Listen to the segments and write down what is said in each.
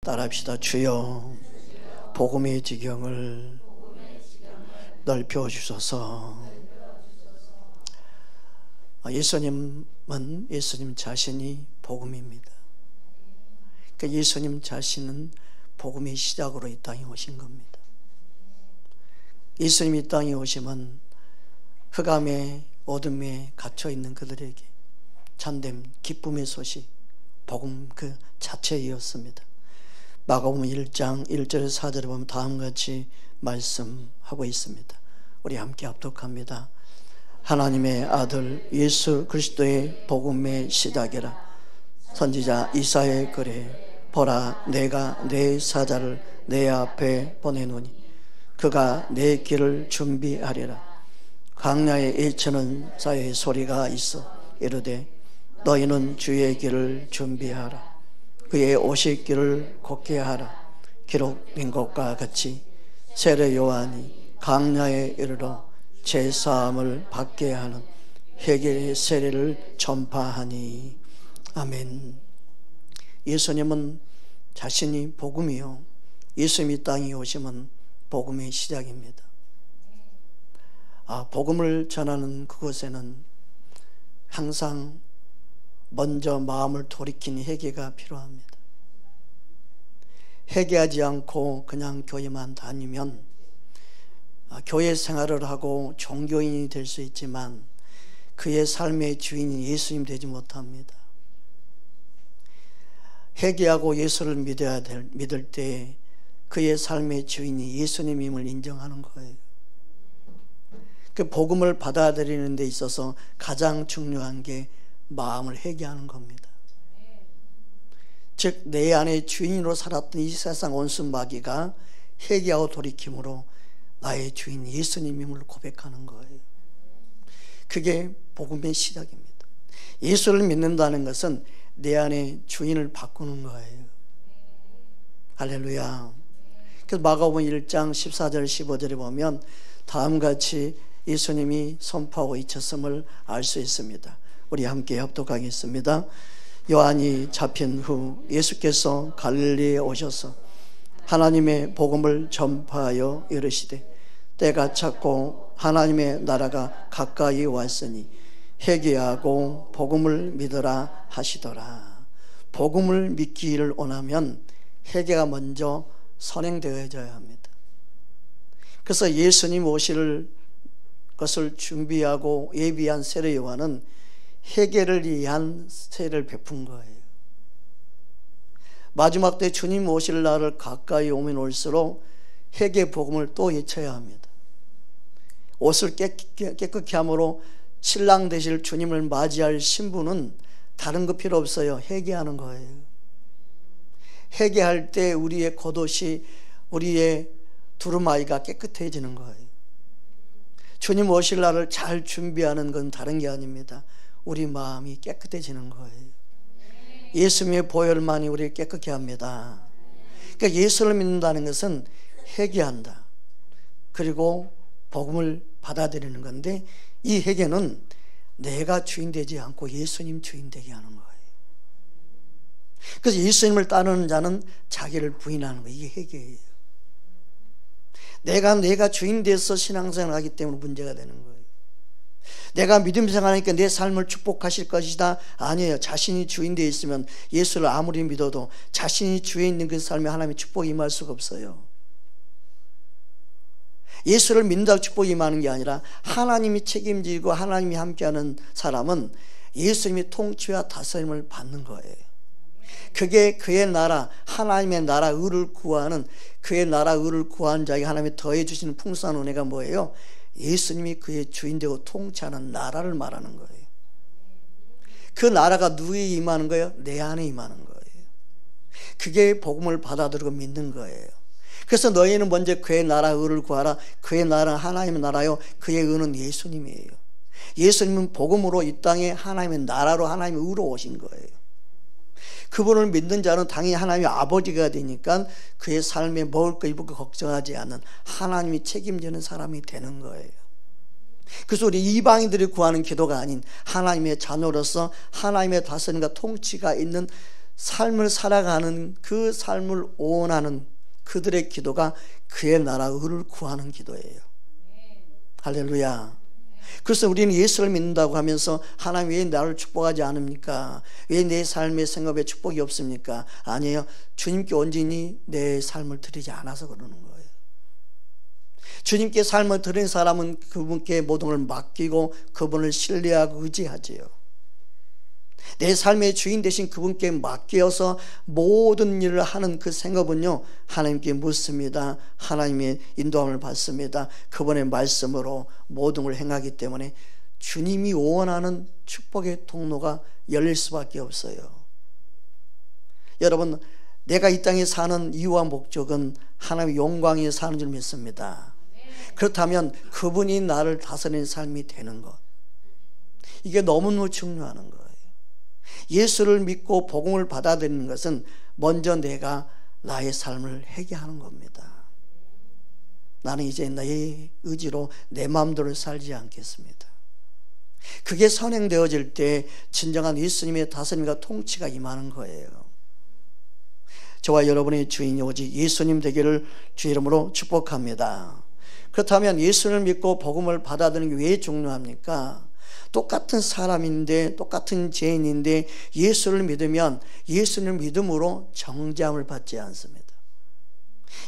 따라합시다. 주여, 복음의 지경을 넓혀 주소서. 예수님은 예수님 자신이 복음입니다. 그러니까 예수님 자신은 복음의 시작으로 이 땅에 오신 겁니다. 예수님이 이 땅에 오시면 흑암에 어둠에 갇혀있는 그들에게 참된 기쁨의 소식, 복음 그 자체이었습니다. 마가복음 1장 1절에서 4절에 보면 다음같이 말씀하고 있습니다. 우리 함께 합독합니다. 하나님의 아들 예수 그리스도의 복음의 시작이라. 선지자 이사야의 글에 보라, 내가 내 사자를 내 앞에 보내노니 그가 내 길을 준비하리라. 광야에 일치는 자의 소리가 있어 이르되 너희는 주의 길을 준비하라. 그의 오실 길을 걷게 하라. 기록된 것과 같이 세례 요한이 광야에 이르러 제사함을 받게 하는 회개의 세례를 전파하니. 아멘. 예수님은 자신이 복음이요, 예수님이 땅에 오시면 복음의 시작입니다. 복음을 전하는 그곳에는 항상 먼저 마음을 돌이키는 회개가 필요합니다. 회개하지 않고 그냥 교회만 다니면 교회 생활을 하고 종교인이 될 수 있지만 그의 삶의 주인이 예수님 되지 못합니다. 회개하고 예수를 믿을 때 그의 삶의 주인이 예수님임을 인정하는 거예요. 그 복음을 받아들이는 데 있어서 가장 중요한 게 마음을 회개하는 겁니다. 즉 내 안에 주인으로 살았던 이 세상 온수 마귀가 회개하고 돌이킴으로 나의 주인 예수님임을 고백하는 거예요. 그게 복음의 시작입니다. 예수를 믿는다는 것은 내 안에 주인을 바꾸는 거예요. 할렐루야. 그래서 마가복음 1장 14절 15절에 보면 다음같이 예수님이 선포하고 잊혔음을 알 수 있습니다. 우리 함께 합독하겠습니다. 요한이 잡힌 후 예수께서 갈릴리에 오셔서 하나님의 복음을 전파하여 이르시되 때가 찼고 하나님의 나라가 가까이 왔으니 회개하고 복음을 믿으라 하시더라. 복음을 믿기를 원하면 회개가 먼저 선행되어져야 합니다. 그래서 예수님 오실 것을 준비하고 예비한 세례 요한은 회개를 위한 세례를 베푼 거예요. 마지막 때 주님 오실 날을 가까이 오면 올수록 회개 복음을 또 외쳐야 합니다. 옷을 깨끗게 함으로 신랑 되실 주님을 맞이할 신부는 다른 거 필요 없어요. 회개하는 거예요. 회개할 때 우리의 겉옷이, 우리의 두루마리가 깨끗해지는 거예요. 주님 오실 날을 잘 준비하는 건 다른 게 아닙니다. 우리 마음이 깨끗해지는 거예요. 예수님의 보혈만이 우리를 깨끗게 합니다. 그러니까 예수를 믿는다는 것은 회개한다. 그리고 복음을 받아들이는 건데 이 회개는 내가 주인 되지 않고 예수님 주인 되게 하는 거예요. 그래서 예수님을 따르는 자는 자기를 부인하는 거예요. 이게 회개예요. 내가 주인 돼서 신앙생활을 하기 때문에 문제가 되는 거예요. 내가 믿음 생활하니까 내 삶을 축복하실 것이다. 아니에요. 자신이 주인 되어 있으면 예수를 아무리 믿어도 자신이 주에 있는 그 삶에 하나님의 축복이 임할 수가 없어요. 예수를 믿는다고 축복이 임하는 게 아니라 하나님이 책임지고 하나님이 함께하는 사람은 예수님이 통치와 다스림을 받는 거예요. 그게 그의 나라, 하나님의 나라 의를 구하는, 그의 나라 의를 구하는 자에게 하나님이 더해 주시는 풍성한 은혜가 뭐예요? 예수님이 그의 주인 되고 통치하는 나라를 말하는 거예요. 그 나라가 누구에게 임하는 거예요? 내 안에 임하는 거예요. 그게 복음을 받아들이고 믿는 거예요. 그래서 너희는 먼저 그의 나라 의를 구하라. 그의 나라는 하나님의 나라요, 그의 의는 예수님이에요. 예수님은 복음으로 이 땅에 하나님의 나라로 하나님의 의로 오신 거예요. 그분을 믿는 자는 당연히 하나님의 아버지가 되니까 그의 삶에 먹을 거 입을 거 걱정하지 않는 하나님이 책임지는 사람이 되는 거예요. 그래서 우리 이방인들이 구하는 기도가 아닌 하나님의 자녀로서 하나님의 다스림과 통치가 있는 삶을 살아가는 그 삶을 원하는 그들의 기도가 그의 나라 의를 구하는 기도예요. 할렐루야. 그래서 우리는 예수를 믿는다고 하면서 하나님 왜 나를 축복하지 않습니까? 왜 내 삶의 생업에 축복이 없습니까? 아니에요. 주님께 온전히 내 삶을 드리지 않아서 그러는 거예요. 주님께 삶을 드린 사람은 그분께 모든 걸 맡기고 그분을 신뢰하고 의지하지요. 내 삶의 주인 되신 그분께 맡겨서 모든 일을 하는 그 생업은요, 하나님께 묻습니다. 하나님의 인도함을 받습니다. 그분의 말씀으로 모든 걸 행하기 때문에 주님이 원하는 축복의 통로가 열릴 수밖에 없어요. 여러분, 내가 이 땅에 사는 이유와 목적은 하나님의 영광 위에 사는 줄 믿습니다. 그렇다면 그분이 나를 다스리는 삶이 되는 것, 이게 너무너무 중요한 거예요. 예수를 믿고 복음을 받아들이는 것은 먼저 내가 나의 삶을 회개하는 겁니다. 나는 이제 나의 의지로 내 마음대로 살지 않겠습니다. 그게 선행되어질 때 진정한 예수님의 다스림과 통치가 임하는 거예요. 저와 여러분의 주인이 오직 예수님 되기를 주 이름으로 축복합니다. 그렇다면 예수를 믿고 복음을 받아들이는 게 왜 중요합니까? 똑같은 사람인데, 똑같은 죄인인데 예수를 믿으면 예수를 믿음으로 정죄함을 받지 않습니다.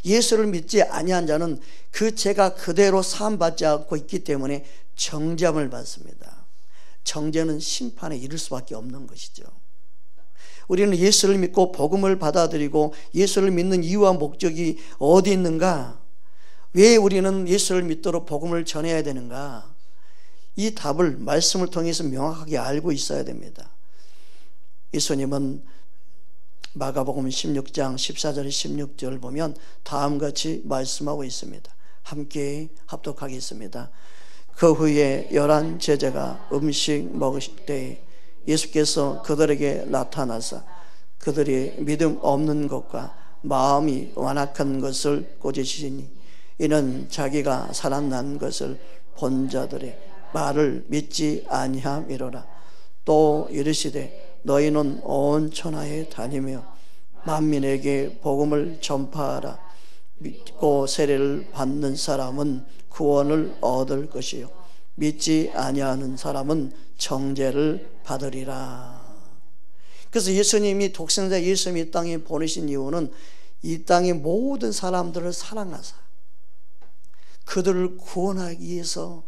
예수를 믿지 아니한 자는 그 죄가 그대로 사함받지 않고 있기 때문에 정죄함을 받습니다. 정죄는 심판에 이를 수밖에 없는 것이죠. 우리는 예수를 믿고 복음을 받아들이고 예수를 믿는 이유와 목적이 어디 있는가? 왜 우리는 예수를 믿도록 복음을 전해야 되는가? 이 답을 말씀을 통해서 명확하게 알고 있어야 됩니다. 예수님은 마가복음 16장 14절 16절 보면 다음같이 말씀하고 있습니다. 함께 합독하겠습니다. 그 후에 11 제자가 음식 먹으실 때 예수께서 그들에게 나타나사 그들이 믿음 없는 것과 마음이 완악한 것을 꾸짖으시니 이는 자기가 살아난 것을 본 자들의 말을 믿지 아니함이로라. 또 이르시되 너희는 온 천하에 다니며 만민에게 복음을 전파하라. 믿고 세례를 받는 사람은 구원을 얻을 것이요 믿지 아니하는 사람은 정죄를 받으리라. 그래서 예수님이 독생자 예수님이 이 땅에 보내신 이유는 이 땅의 모든 사람들을 사랑하사 그들을 구원하기 위해서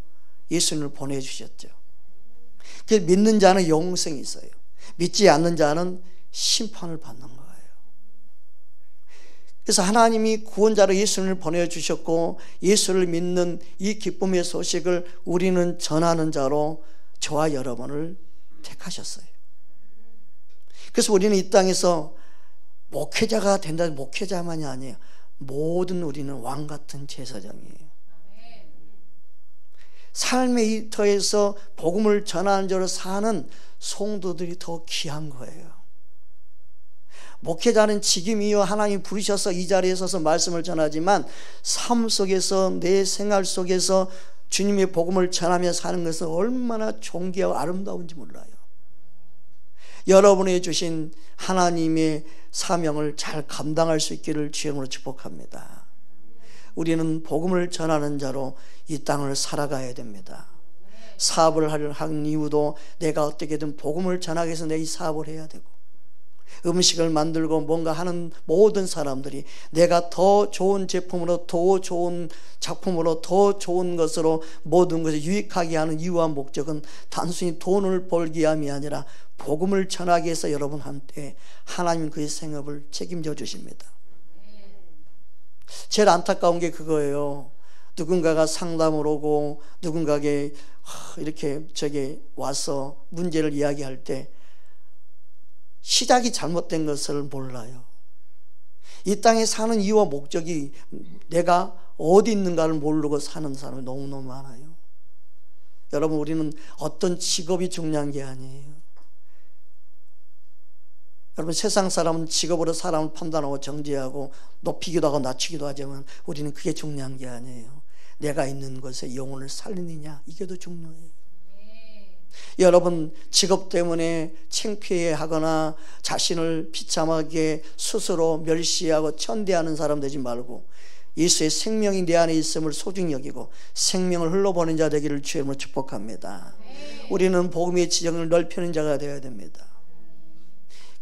예수님을 보내주셨죠. 믿는 자는 영생이 있어요. 믿지 않는 자는 심판을 받는 거예요. 그래서 하나님이 구원자로 예수님을 보내주셨고 예수를 믿는 이 기쁨의 소식을 우리는 전하는 자로 저와 여러분을 택하셨어요. 그래서 우리는 이 땅에서 목회자가 된다. 목회자만이 아니에요. 모든 우리는 왕같은 제사장이에요. 삶의 일터에서 복음을 전하는 자로 사는 성도들이 더 귀한 거예요. 목회자는 직임이요 하나님이 부르셔서 이 자리에 서서 말씀을 전하지만 삶 속에서 내 생활 속에서 주님의 복음을 전하며 사는 것은 얼마나 존귀하고 아름다운지 몰라요. 여러분이 주신 하나님의 사명을 잘 감당할 수 있기를 주님으로 축복합니다. 우리는 복음을 전하는 자로 이 땅을 살아가야 됩니다. 사업을 한 이유도 내가 어떻게든 복음을 전하기 위해서 내 이 사업을 해야 되고, 음식을 만들고 뭔가 하는 모든 사람들이 내가 더 좋은 제품으로, 더 좋은 작품으로, 더 좋은 것으로 모든 것을 유익하게 하는 이유와 목적은 단순히 돈을 벌기 위함이 아니라 복음을 전하기 위해서 여러분한테 하나님은 그의 생업을 책임져 주십니다. 제일 안타까운 게 그거예요. 누군가가 상담을 오고 누군가에게 이렇게 저기 와서 문제를 이야기할 때 시작이 잘못된 것을 몰라요. 이 땅에 사는 이유와 목적이 내가 어디 있는가를 모르고 사는 사람이 너무너무 많아요. 여러분, 우리는 어떤 직업이 중요한 게 아니에요. 여러분, 세상 사람은 직업으로 사람을 판단하고 정죄하고 높이기도 하고 낮추기도 하지만 우리는 그게 중요한 게 아니에요. 내가 있는 곳에 영혼을 살리느냐, 이게 더 중요해요. 여러분 직업 때문에 창피해하거나 자신을 비참하게 스스로 멸시하고 천대하는 사람 되지 말고 예수의 생명이 내 안에 있음을 소중히 여기고 생명을 흘러보낸 자 되기를 주의 이름으로 축복합니다. 우리는 복음의 지경을 넓히는 자가 되어야 됩니다.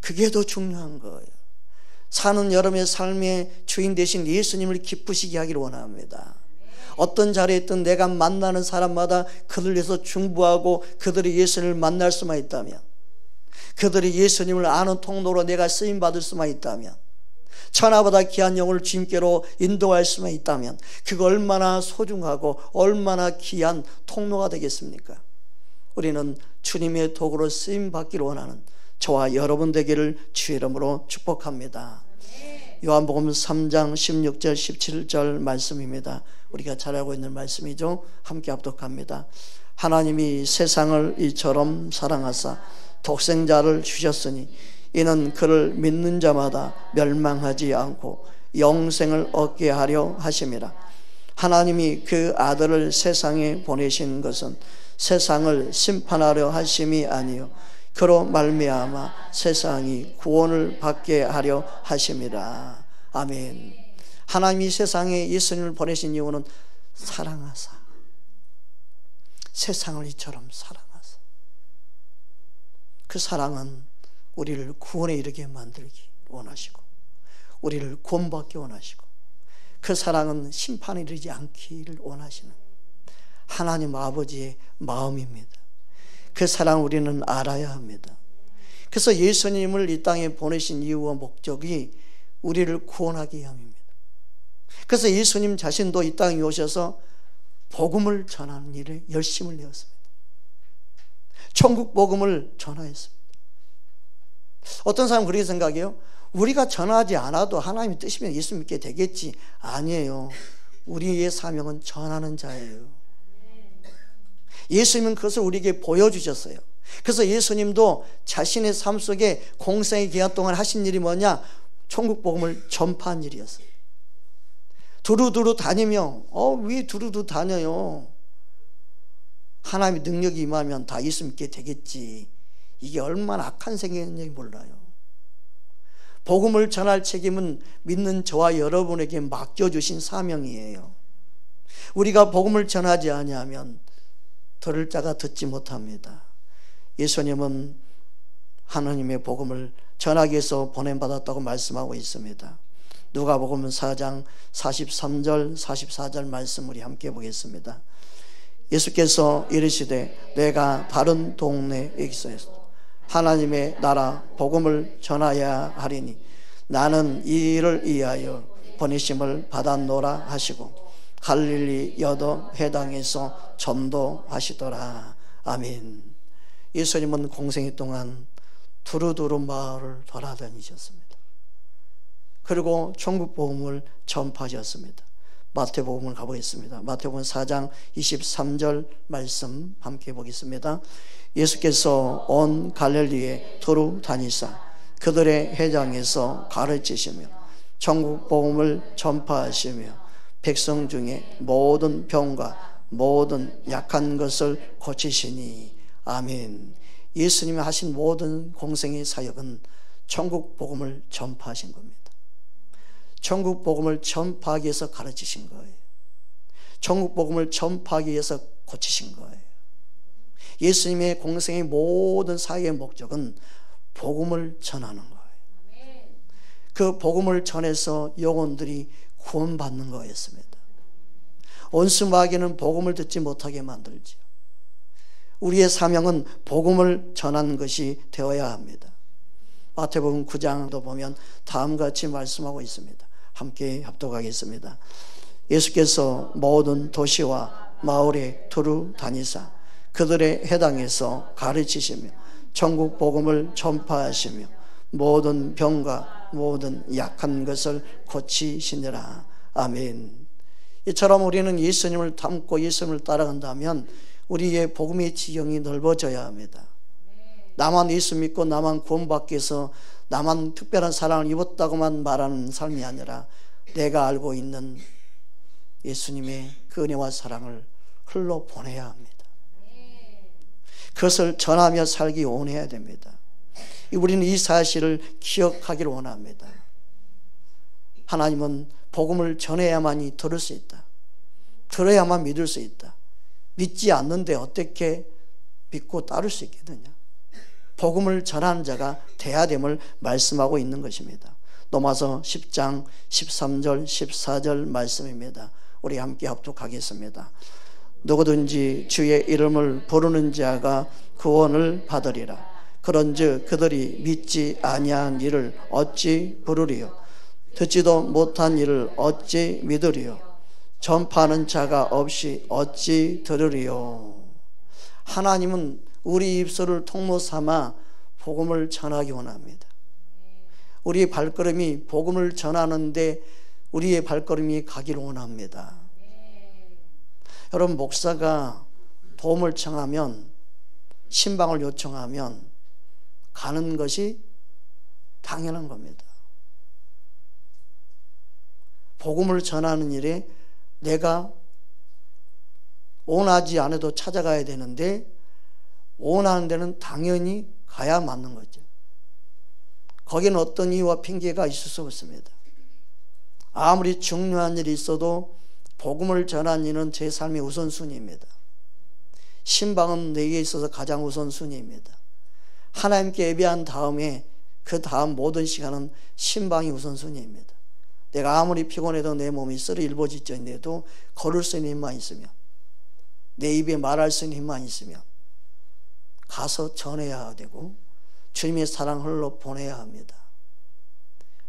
그게 더 중요한 거예요. 사는 여러분의 삶의 주인 되신 예수님을 기쁘시게 하기를 원합니다. 어떤 자리에 있든 내가 만나는 사람마다 그들 위해서 중보하고 그들이 예수님을 만날 수만 있다면, 그들이 예수님을 아는 통로로 내가 쓰임받을 수만 있다면, 천하보다 귀한 영혼을 주님께로 인도할 수만 있다면 그거 얼마나 소중하고 얼마나 귀한 통로가 되겠습니까? 우리는 주님의 도구로 쓰임받기를 원하는 저와 여러분 되기를 주의 이름으로 축복합니다. 요한복음 3장 16절 17절 말씀입니다. 우리가 잘 알고 있는 말씀이죠. 함께 합독합니다. 하나님이 세상을 이처럼 사랑하사 독생자를 주셨으니 이는 그를 믿는 자마다 멸망하지 않고 영생을 얻게 하려 하심이라. 하나님이 그 아들을 세상에 보내신 것은 세상을 심판하려 하심이 아니요 그로 말미암아 세상이 구원을 받게 하려 하심이라. 아멘. 하나님이 세상에 예수님을 보내신 이유는 사랑하사, 세상을 이처럼 사랑하사. 그 사랑은 우리를 구원에 이르게 만들기 원하시고 우리를 구원받기 원하시고 그 사랑은 심판에 이르지 않기를 원하시는 하나님 아버지의 마음입니다. 그 사랑을 우리는 알아야 합니다. 그래서 예수님을 이 땅에 보내신 이유와 목적이 우리를 구원하기 위함입니다. 그래서 예수님 자신도 이 땅에 오셔서 복음을 전하는 일에 열심을 내었습니다. 천국 복음을 전하였습니다. 어떤 사람은 그렇게 생각해요. 우리가 전하지 않아도 하나님이 뜻이면 예수 믿게 되겠지. 아니에요. 우리의 사명은 전하는 자예요. 예수님은 그것을 우리에게 보여주셨어요. 그래서 예수님도 자신의 삶 속에 공생의 기간 동안 하신 일이 뭐냐? 천국 복음을 전파한 일이었어요. 두루두루 다니며 왜 두루두루 다녀요? 하나님의 능력이 임하면 다 예수 믿게 되겠지. 이게 얼마나 악한 생각인지 몰라요. 복음을 전할 책임은 믿는 저와 여러분에게 맡겨주신 사명이에요. 우리가 복음을 전하지 아니하면 들을 자가 듣지 못합니다. 예수님은 하나님의 복음을 전하기 위해서 보냄받았다고 말씀하고 있습니다. 누가복음 4장 43절 44절 말씀 우리 함께 보겠습니다. 예수께서 이르시되 내가 다른 동네에서 하나님의 나라 복음을 전하여야 하리니 나는 이 일을 위하여 보내심을 받았노라 하시고 갈릴리 여러 해당에서 전도하시더라. 아멘. 예수님은 공생애 동안 두루두루 마을을 돌아다니셨습니다. 그리고 천국 복음을 전파하셨습니다. 마태복음을 가보겠습니다. 마태복음 4장 23절 말씀 함께 보겠습니다. 예수께서 온 갈릴리에 두루 다니사 그들의 회당에서 가르치시며 천국 복음을 전파하시며 백성 중에 모든 병과 모든 약한 것을 고치시니. 아멘. 예수님이 하신 모든 공생의 사역은 천국 복음을 전파하신 겁니다. 천국 복음을 전파하기 위해서 가르치신 거예요. 천국 복음을 전파하기 위해서 고치신 거예요. 예수님의 공생의 모든 사역의 목적은 복음을 전하는 거예요. 그 복음을 전해서 영혼들이 구원받는 거였습니다. 온수 마귀는 복음을 듣지 못하게 만들지요. 우리의 사명은 복음을 전하는 것이 되어야 합니다. 마태복음 9장도 보면 다음과 같이 말씀하고 있습니다. 함께 합독하겠습니다. 예수께서 모든 도시와 마을에 두루 다니사 그들의 회당에서 가르치시며 천국 복음을 전파하시며 모든 병과 모든 약한 것을 고치시니라. 아멘. 이처럼 우리는 예수님을 닮고 예수님을 따라간다면 우리의 복음의 지경이 넓어져야 합니다. 나만 예수 믿고 나만 구원받기 위해서 나만 특별한 사랑을 입었다고만 말하는 삶이 아니라 내가 알고 있는 예수님의 그 은혜와 사랑을 흘러보내야 합니다. 그것을 전하며 살기 원해야 됩니다. 우리는 이 사실을 기억하기를 원합니다. 하나님은 복음을 전해야만이 들을 수 있다. 들어야만 믿을 수 있다. 믿지 않는데 어떻게 믿고 따를 수 있겠느냐. 복음을 전하는 자가 돼야 됨을 말씀하고 있는 것입니다. 로마서 10장 13절 14절 말씀입니다. 우리 함께 합독하겠습니다. 누구든지 주의 이름을 부르는 자가 구원을 받으리라. 그런즉 그들이 믿지 아니한 이를 어찌 부르리요? 듣지도 못한 이를 어찌 믿으리요? 전파하는 자가 없이 어찌 들으리요? 하나님은 우리 입술을 통로 삼아 복음을 전하기 원합니다. 우리의 발걸음이 복음을 전하는데 우리의 발걸음이 가기를 원합니다. 여러분, 목사가 도움을 청하면, 신방을 요청하면 가는 것이 당연한 겁니다. 복음을 전하는 일에 내가 원하지 않아도 찾아가야 되는데 원하는 데는 당연히 가야 맞는 거죠. 거기는 어떤 이유와 핑계가 있을 수 없습니다. 아무리 중요한 일이 있어도 복음을 전하는 일은 제 삶의 우선순위입니다. 신방은 내게 있어서 가장 우선순위입니다. 하나님께 예배한 다음에 그 다음 모든 시간은 신방이 우선순위입니다. 내가 아무리 피곤해도 내 몸이 쓰러일보지전인데도 걸을 수 있는 힘만 있으면, 내 입에 말할 수 있는 힘만 있으면 가서 전해야 되고 주님의 사랑 흘러 보내야 합니다.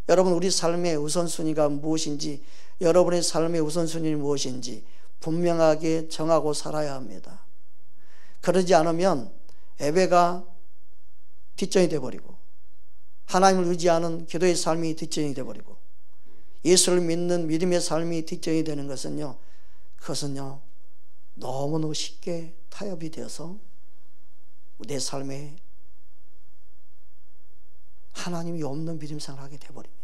여러분, 우리 삶의 우선순위가 무엇인지, 여러분의 삶의 우선순위는 무엇인지 분명하게 정하고 살아야 합니다. 그러지 않으면 예배가 뒷전이 되어버리고, 하나님을 의지하는 기도의 삶이 뒷전이 되어버리고, 예수를 믿는 믿음의 삶이 뒷전이 되는 것은요, 그것은요 너무너무 쉽게 타협이 되어서 내 삶에 하나님이 없는 믿음생활을 하게 되어버립니다.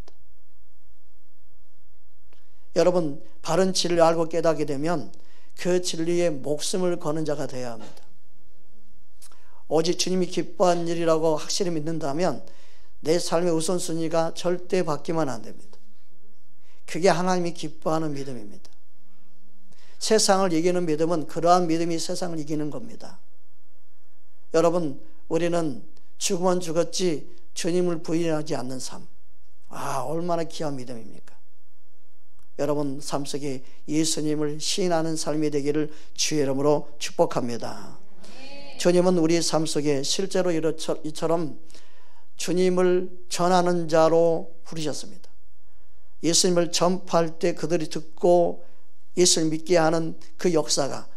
여러분, 바른 진리를 알고 깨닫게 되면 그 진리에 목숨을 거는 자가 되어야 합니다. 오직 주님이 기뻐한 일이라고 확실히 믿는다면 내 삶의 우선순위가 절대 바뀌면 안 됩니다. 그게 하나님이 기뻐하는 믿음입니다. 세상을 이기는 믿음은 그러한 믿음이 세상을 이기는 겁니다. 여러분, 우리는 죽으면 죽었지 주님을 부인하지 않는 삶, 얼마나 귀한 믿음입니까? 여러분, 삶 속에 예수님을 시인하는 삶이 되기를 주의 이름으로 축복합니다. 주님은 우리 삶 속에 실제로 이처럼 주님을 전하는 자로 부르셨습니다. 예수님을 전파할 때 그들이 듣고 예수를 믿게 하는 그 역사가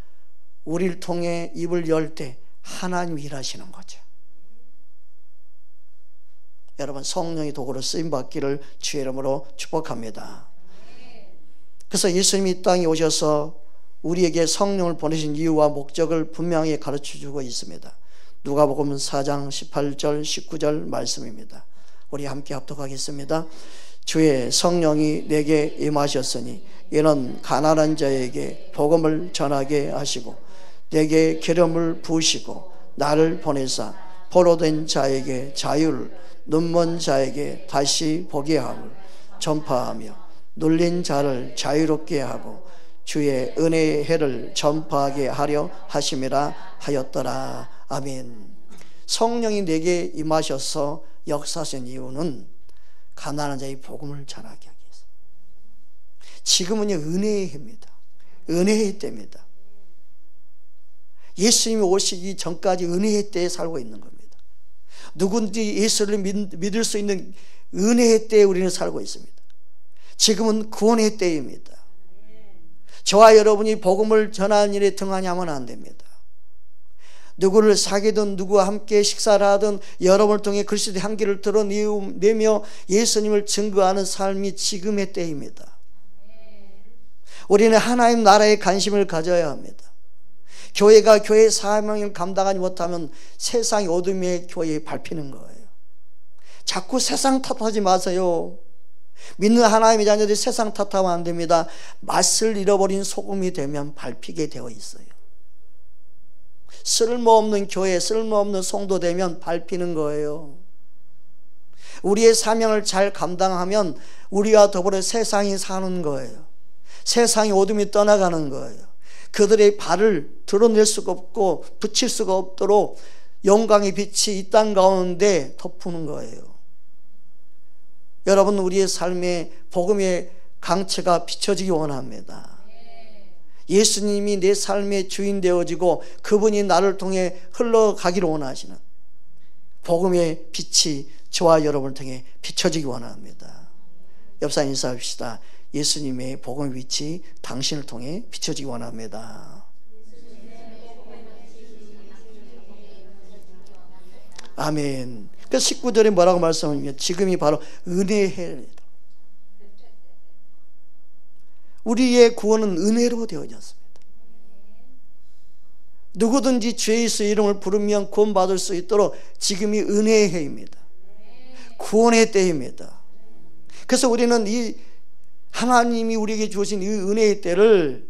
우리를 통해 입을 열 때 하나님이 일하시는 거죠. 여러분, 성령의 도구로 쓰임받기를 주의 이름으로 축복합니다. 그래서 예수님이 이 땅에 오셔서 우리에게 성령을 보내신 이유와 목적을 분명히 가르쳐주고 있습니다. 누가복음 4장 18절 19절 말씀입니다. 우리 함께 합독하겠습니다. 주의 성령이 내게 임하셨으니 이는 가난한 자에게 복음을 전하게 하시고 내게 기름을 부으시고 나를 보내사 포로된 자에게 자유를, 눈먼 자에게 다시 보게 함을 전파하며 눌린 자를 자유롭게 하고 주의 은혜의 해를 전파하게 하려 하심이라 하였더라. 아멘. 성령이 내게 임하셔서 역사하신 이유는 가난한 자의 복음을 전하게 하기 위해서. 지금은요, 은혜의 해입니다. 은혜의 때입니다. 예수님이 오시기 전까지 은혜의 때에 살고 있는 겁니다. 누군지 예수를 믿을 수 있는 은혜의 때에 우리는 살고 있습니다. 지금은 구원의 때입니다. 저와 여러분이 복음을 전하는 일에 등하냐면 안 됩니다. 누구를 사귀든 누구와 함께 식사를 하든 여러분을 통해 그리스도의 향기를 드러내며 예수님을 증거하는 삶이 지금의 때입니다. 우리는 하나님 나라에 관심을 가져야 합니다. 교회가 교회 사명을 감당하지 못하면 세상의 어둠의 교회에 밟히는 거예요. 자꾸 세상 탓하지 마세요. 믿는 하나님의 자녀들이 세상 탓하면 안 됩니다. 맛을 잃어버린 소금이 되면 밟히게 되어 있어요. 쓸모없는 교회, 쓸모없는 성도 되면 밟히는 거예요. 우리의 사명을 잘 감당하면 우리와 더불어 세상이 사는 거예요. 세상의 어둠이 떠나가는 거예요. 그들의 발을 드러낼 수가 없고 붙일 수가 없도록 영광의 빛이 이 땅 가운데 덮는 거예요. 여러분, 우리의 삶에 복음의 강체가 비춰지기 원합니다. 예수님이 내 삶의 주인 되어지고 그분이 나를 통해 흘러가기를 원하시는 복음의 빛이 저와 여러분을 통해 비춰지기 원합니다. 옆사람 인사합시다. 예수님의 복음의 빛이 당신을 통해 비춰지기 원합니다. 아멘. 그 19절에 뭐라고 말씀하냐면 지금이 바로 은혜의 해입니다. 우리의 구원은 은혜로 되어졌습니다. 누구든지 주 예수의 이름을 부르면 구원받을 수 있도록 지금이 은혜의 해입니다. 구원의 때입니다. 그래서 우리는 이 하나님이 우리에게 주신 이 은혜의 때를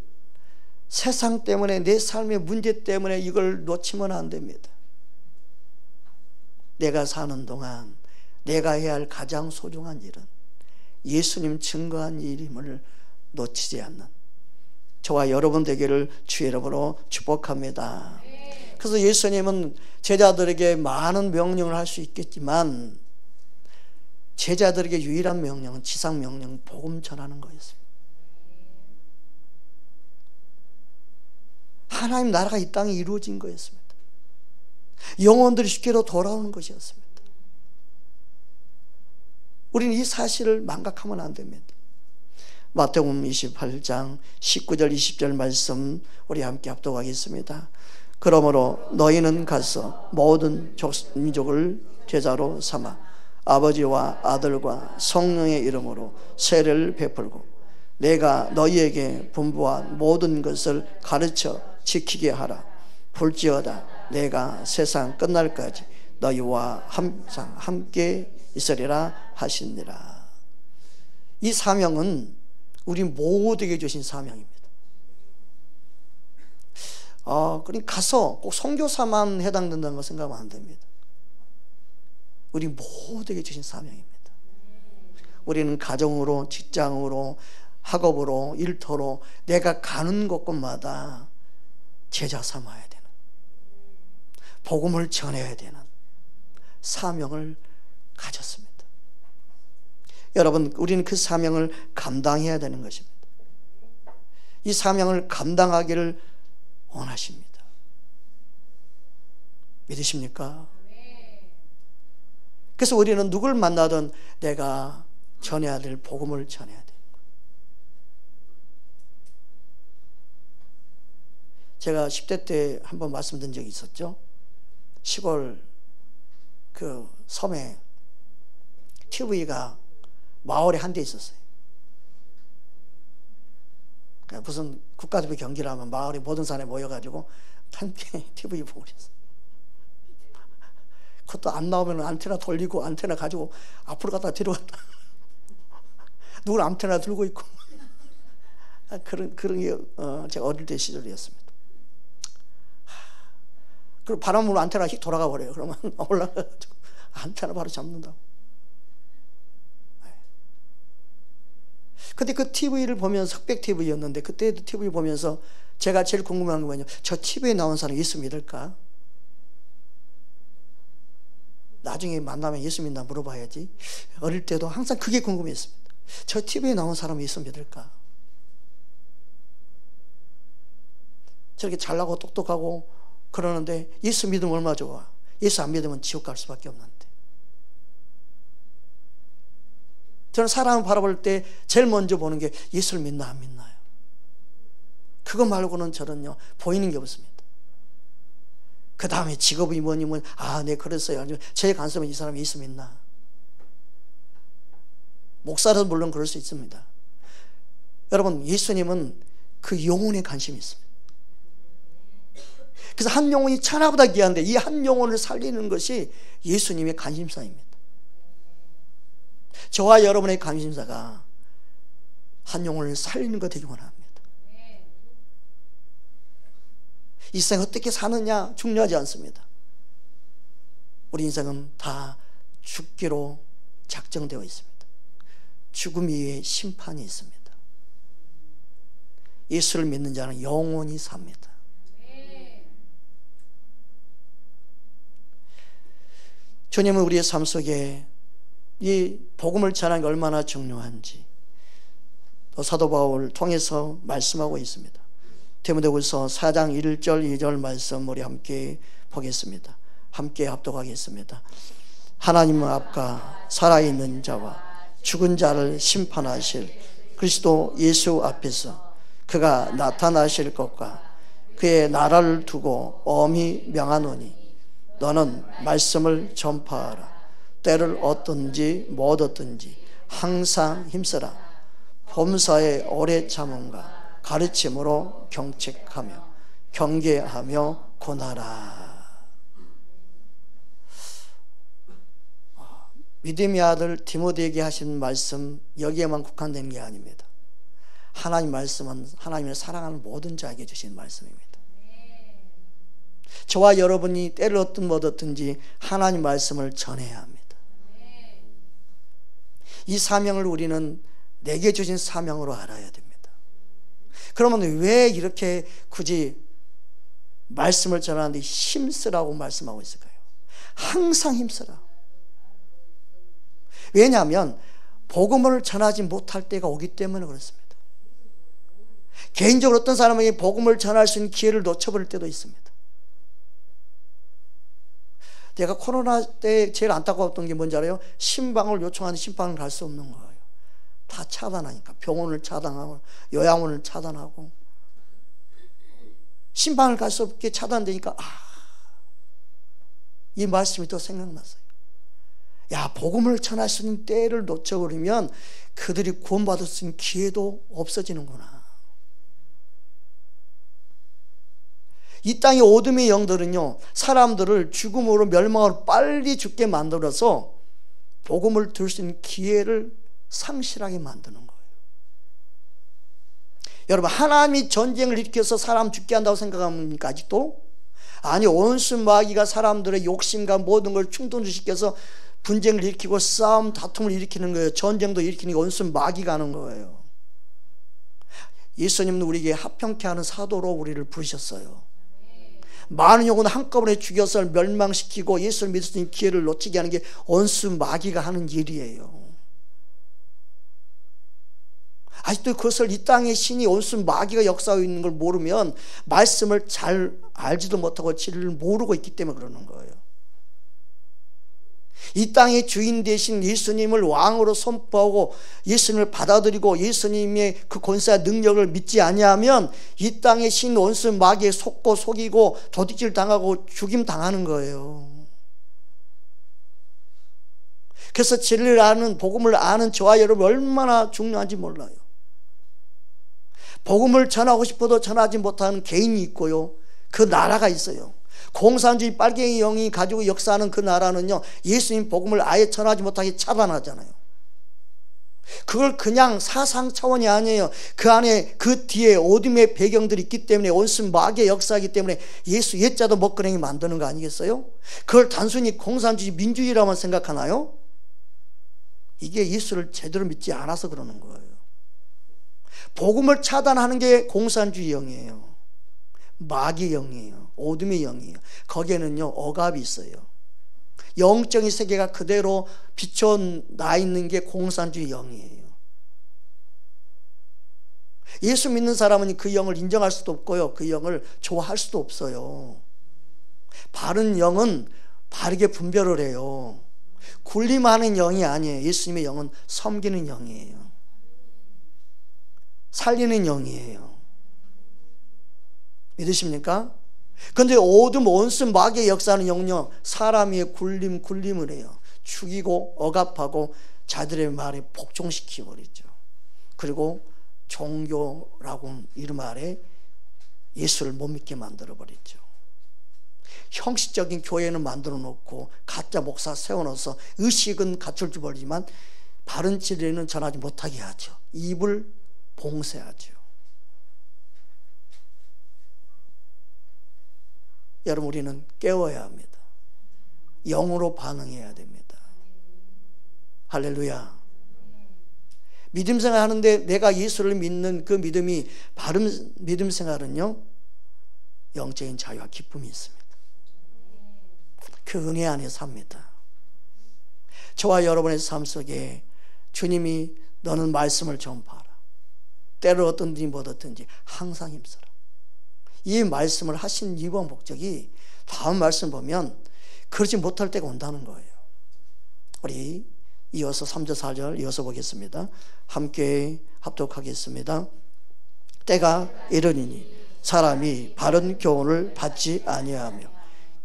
세상 때문에, 내 삶의 문제 때문에 이걸 놓치면 안 됩니다. 내가 사는 동안 내가 해야 할 가장 소중한 일은 예수님 증거한 일임을 놓치지 않는 저와 여러분 되기를 주의 이름으로 축복합니다. 그래서 예수님은 제자들에게 많은 명령을 할 수 있겠지만 제자들에게 유일한 명령은 지상 명령, 복음 전하는 거였습니다. 하나님 나라가 이 땅에 이루어진 거였습니다. 영혼들이 쉽게로 돌아오는 것이었습니다. 우리는 이 사실을 망각하면 안 됩니다. 마태복음 28장 19절 20절 말씀 우리 함께 합독하겠습니다. 그러므로 너희는 가서 모든 민족을 제자로 삼아 아버지와 아들과 성령의 이름으로 세례를 베풀고 내가 너희에게 분부한 모든 것을 가르쳐 지키게 하라. 볼지어다 내가 세상 끝날까지 너희와 항상 함께 있으리라 하시니라. 이 사명은 우리 모두에게 주신 사명입니다. 그러니까 가서 꼭 선교사만 해당된다는 거 생각하면 안 됩니다. 우리 모두에게 주신 사명입니다. 우리는 가정으로, 직장으로, 학업으로, 일터로 내가 가는 곳곳마다 제자 삼아야 되는, 복음을 전해야 되는 사명을 가졌습니다. 여러분, 우리는 그 사명을 감당해야 되는 것입니다. 이 사명을 감당하기를 원하십니다. 믿으십니까? 그래서 우리는 누굴 만나든 내가 전해야 될 복음을 전해야 돼요. 제가 10대 때 한번 말씀드린 적이 있었죠. 시골 그 섬에 TV가 마을에 한 대 있었어요. 무슨 국가대표 경기를 하면 마을의 모든 사람이 모여가지고 함께 TV 보고 그랬어요. 그것도 안 나오면 안테나 돌리고 안테나 가지고 앞으로 갔다 뒤로 갔다 누군 안테나 들고 있고 그런 게 제가 어릴 때 시절이었습니다. 그리고 바람 불면 안테나 휙 돌아가 버려요. 그러면 올라가가지고 안테나 바로 잡는다고. 근데 그 TV를 보면서, 흑백 TV였는데 그때도 TV 보면서 제가 제일 궁금한 건 뭐냐면 저 TV에 나온 사람 예수 믿을까? 나중에 만나면 예수 믿나 물어봐야지. 어릴 때도 항상 그게 궁금했습니다. 저 TV에 나온 사람 예수 믿을까? 저렇게 잘나고 똑똑하고 그러는데 예수 믿으면 얼마나 좋아. 예수 안 믿으면 지옥 갈 수밖에 없는데. 저는 사람을 바라볼 때 제일 먼저 보는 게 예수를 믿나 안 믿나요? 그거 말고는 저는요 보이는 게 없습니다. 그 다음에 직업이 뭐니 네 그랬어요. 제일 관심은 이 사람이 예수 믿나. 목사라도 물론 그럴 수 있습니다. 여러분, 예수님은 그 영혼에 관심이 있습니다. 그래서 한 영혼이 천하보다 귀한데 이 한 영혼을 살리는 것이 예수님의 관심사입니다. 저와 여러분의 관심사가 한 영혼을 살리는 것 되기 원합니다. 이 생 어떻게 사느냐 중요하지 않습니다. 우리 인생은 다 죽기로 작정되어 있습니다. 죽음 이후에 심판이 있습니다. 예수를 믿는 자는 영원히 삽니다. 주님은 우리의 삶 속에 이 복음을 전하는 게 얼마나 중요한지 또 사도 바울을 통해서 말씀하고 있습니다. 디모데후서 4장 1절 2절 말씀 우리 함께 보겠습니다. 함께 합독하겠습니다. 하나님 앞과 살아있는 자와 죽은 자를 심판하실 그리스도 예수 앞에서 그가 나타나실 것과 그의 나라를 두고 엄히 명하노니 너는 말씀을 전파하라. 때를 얻든지 못 얻든지 항상 힘쓰라. 범사에 오래 참음과 가르침으로 경책하며 경계하며 권하라. 믿음의 아들 디모데에게 하신 말씀 여기에만 국한된 게 아닙니다. 하나님 말씀은 하나님을 사랑하는 모든 자에게 주신 말씀입니다. 저와 여러분이 때를 얻든 못 얻든지 하나님 말씀을 전해야 합니다. 이 사명을 우리는 내게 주신 사명으로 알아야 됩니다. 그러면 왜 이렇게 굳이 말씀을 전하는데 힘쓰라고 말씀하고 있을까요? 항상 힘쓰라. 왜냐하면 복음을 전하지 못할 때가 오기 때문에 그렇습니다. 개인적으로 어떤 사람이 복음을 전할 수 있는 기회를 놓쳐버릴 때도 있습니다. 내가 코로나 때 제일 안타까웠던 게 뭔지 알아요? 신방을 요청하는 신방을 갈 수 없는 거예요. 다 차단하니까. 병원을 차단하고 요양원을 차단하고 신방을 갈 수 없게 차단되니까 이 말씀이 또 생각났어요. 야, 복음을 전할 수 있는 때를 놓쳐버리면 그들이 구원받을 수 있는 기회도 없어지는구나. 이 땅의 어둠의 영들은요, 사람들을 죽음으로 멸망으로 빨리 죽게 만들어서 복음을 들을 수 있는 기회를 상실하게 만드는 거예요. 여러분, 하나님이 전쟁을 일으켜서 사람 죽게 한다고 생각합니까? 아직도? 아니, 온수 마귀가 사람들의 욕심과 모든 걸 충동시켜서 분쟁을 일으키고 싸움, 다툼을 일으키는 거예요. 전쟁도 일으키는 게 온수 마귀가 하는 거예요. 예수님은 우리에게 합평케 하는 사도로 우리를 부르셨어요. 많은 영혼을 한꺼번에 죽여서 멸망시키고 예수를 믿을 수 있는 기회를 놓치게 하는 게 온수 마귀가 하는 일이에요. 아직도 그것을 이 땅의 신이 온수 마귀가 역사하고 있는 걸 모르면 말씀을 잘 알지도 못하고 진리를 모르고 있기 때문에 그러는 거예요. 이 땅의 주인 되신 예수님을 왕으로 선포하고 예수님을 받아들이고 예수님의 그 권세와 능력을 믿지 아니하면 이 땅의 신 원수 마귀에 속고 속이고 도둑질 당하고 죽임 당하는 거예요. 그래서 진리를 아는, 복음을 아는 저와 여러분 얼마나 중요한지 몰라요. 복음을 전하고 싶어도 전하지 못하는 개인이 있고요, 그 나라가 있어요. 공산주의 빨갱이 영이 가지고 역사하는 그 나라는요, 예수님 복음을 아예 전하지 못하게 차단하잖아요. 그걸 그냥 사상 차원이 아니에요. 그 안에 그 뒤에 어둠의 배경들이 있기 때문에 온순 마귀의 역사이기 때문에 예수 옛자도 먹거랭이 만드는 거 아니겠어요? 그걸 단순히 공산주의 민주주의라만 생각하나요? 이게 예수를 제대로 믿지 않아서 그러는 거예요. 복음을 차단하는 게 공산주의 영이에요. 마귀의 영이에요. 어둠의 영이에요. 거기에는요 억압이 있어요. 영적인 세계가 그대로 비춰나 있는 게 공산주의 영이에요. 예수 믿는 사람은 그 영을 인정할 수도 없고요, 그 영을 좋아할 수도 없어요. 바른 영은 바르게 분별을 해요. 군림하는 영이 아니에요. 예수님의 영은 섬기는 영이에요. 살리는 영이에요. 믿으십니까? 그런데 어둠 온순 마귀의 역사하는 영은요, 사람 위에 군림을 해요. 죽이고 억압하고 자들의 말에 복종시키고 버리죠. 그리고 종교라고 이름 아래 예수를 못 믿게 만들어 버리죠. 형식적인 교회는 만들어 놓고 가짜 목사 세워놓아서 의식은 갖출 줄 모르지만 바른 진리는 전하지 못하게 하죠. 입을 봉쇄하죠. 여러분, 우리는 깨워야 합니다. 영으로 반응해야 됩니다. 할렐루야. 믿음 생활하는데 내가 예수를 믿는 그 믿음이 바른 믿음 생활은요, 영적인 자유와 기쁨이 있습니다. 그 은혜 안에 삽니다. 저와 여러분의 삶 속에 주님이 너는 말씀을 전파하라. 때를 어떤지 못 어떤지 항상 힘써라. 이 말씀을 하신 이유와 목적이 다음 말씀 보면 그러지 못할 때가 온다는 거예요. 우리 이어서 3절 4절 이어서 보겠습니다. 함께 합독하겠습니다. 때가 이르니니 사람이 바른 교훈을 받지 아니하며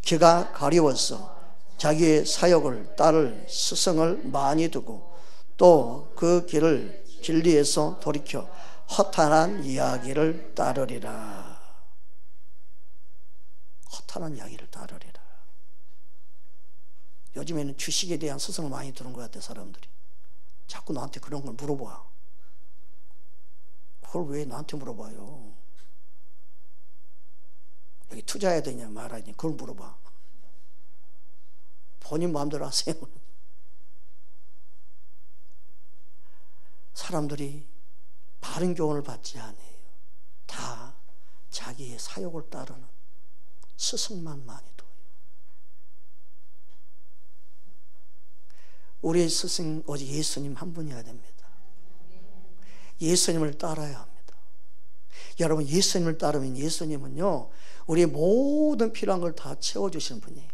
그가 가리워서 자기의 사역을 따를 스승을 많이 두고 또 그 길을 진리에서 돌이켜 허탄한 이야기를 따르리라. 허탄한 이야기를 따르리라. 요즘에는 주식에 대한 스승을 많이 두는 것 같아. 사람들이 자꾸 나한테 그런 걸 물어봐. 그걸 왜 나한테 물어봐요? 여기 투자해야 되냐 말아야 되냐 그걸 물어봐. 본인 마음대로 하세요. 사람들이 바른 교훈을 받지 않아요. 다 자기의 사욕을 따르는 스승만 많이 둬요. 우리의 스승 오직 예수님 한 분이어야 됩니다. 예수님을 따라야 합니다. 여러분, 예수님을 따르면 예수님은요, 우리의 모든 필요한 걸 다 채워주시는 분이에요.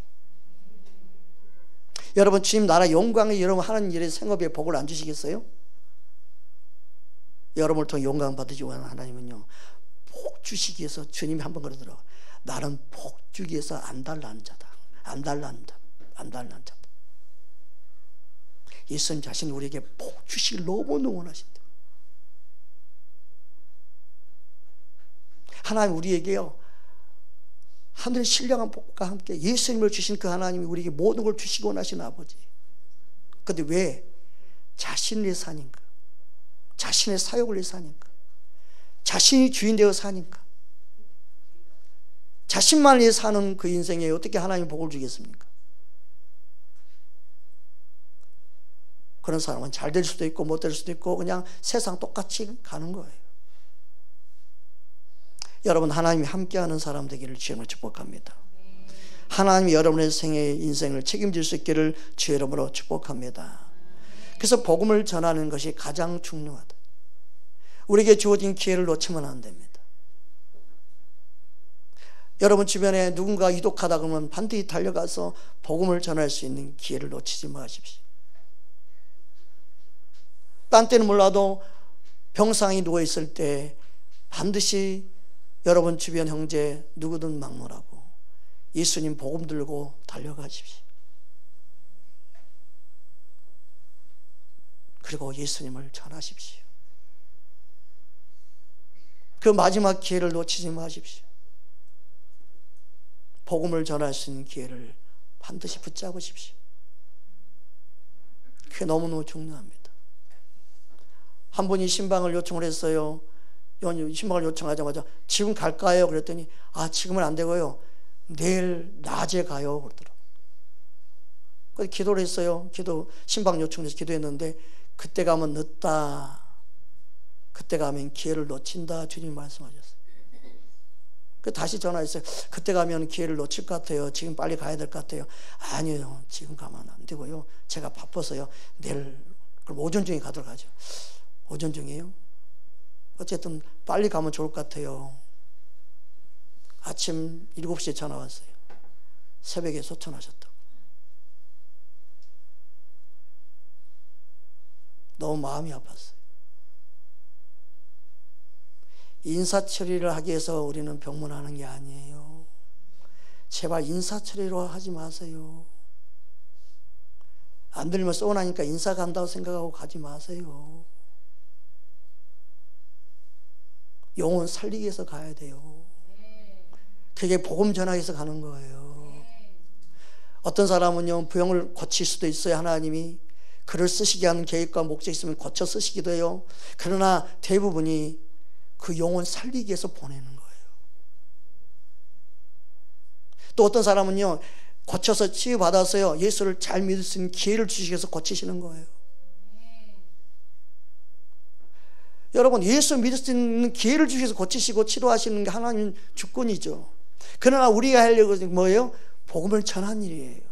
여러분, 주님 나라 영광에 여러분 하는 일에 생업에 복을 안 주시겠어요? 여러분을 통해 영광 받으시기 원하는 하나님은요, 복 주시기 위해서 주님이 한번 그러더라고요. 나는 복 주기 위해서 안 달라는 자다. 안 달라는 자다. 예수님 자신이 우리에게 복 주시길 너무 원하신다. 하나님 우리에게요, 하늘의 신령한 복과 함께 예수님을 주신 그 하나님이 우리에게 모든 걸 주시고 원하시는 아버지. 그런데 왜? 자신을 위해 사니까, 자신의 사역을 위해 사니까, 자신이 주인 되어 사니까, 자신만 위해 사는 그 인생에 어떻게 하나님이 복을 주겠습니까? 그런 사람은 잘 될 수도 있고 못 될 수도 있고 그냥 세상 똑같이 가는 거예요. 여러분, 하나님이 함께하는 사람 되기를 주님으로 축복합니다. 하나님이 여러분의 생애 인생을 책임질 수 있기를 주의 이름으로 축복합니다. 그래서 복음을 전하는 것이 가장 중요하다. 우리에게 주어진 기회를 놓치면 안 됩니다. 여러분 주변에 누군가 이독하다 그러면 반드시 달려가서 복음을 전할 수 있는 기회를 놓치지 마십시오. 딴 때는 몰라도 병상에 누워있을 때 반드시 여러분 주변 형제 누구든 막론하고 예수님 복음 들고 달려가십시오. 그리고 예수님을 전하십시오. 그 마지막 기회를 놓치지 마십시오. 복음을 전할 수 있는 기회를 반드시 붙잡으십시오. 그게 너무너무 중요합니다. 한 분이 신방을 요청을 했어요. 신방을 요청하자마자 지금 갈까요? 그랬더니 지금은 안 되고요, 내일 낮에 가요 그러더라고요. 그래서 기도를 했어요. 신방 요청해서 기도했는데 그때 가면 늦다, 그때 가면 기회를 놓친다 주님 말씀하셨어요. 그래서 다시 전화했어요. 그때 가면 기회를 놓칠 것 같아요. 지금 빨리 가야 될 것 같아요. 아니요, 지금 가면 안 되고요, 제가 바빠서요, 내일 그럼 오전 중에 가도록 하죠. 오전 중이에요? 어쨌든 빨리 가면 좋을 것 같아요. 아침 7시에 전화 왔어요. 새벽에 소천하셨다고. 너무 마음이 아팠어요. 인사처리를 하기 위해서 우리는 병문하는 게 아니에요. 제발 인사처리로 하지 마세요. 안 들리면 쏘나니까 인사 간다고 생각하고 가지 마세요. 영혼 살리기 위해서 가야 돼요. 그게 복음 전하기 위해서 가는 거예요. 어떤 사람은요, 부형을 고칠 수도 있어요. 하나님이 그를 쓰시게 하는 계획과 목적이 있으면 고쳐 쓰시기도 해요. 그러나 대부분이 그 영혼 살리기 위해서 보내는 거예요. 또 어떤 사람은요, 고쳐서 치유받아서요, 예수를 잘 믿을 수 있는 기회를 주시면서 고치시는 거예요. 여러분, 예수 믿을 수 있는 기회를 주셔서 고치시고 치료하시는 게 하나님 주권이죠. 그러나 우리가 하려고 하는 뭐예요? 복음을 전하는 일이에요.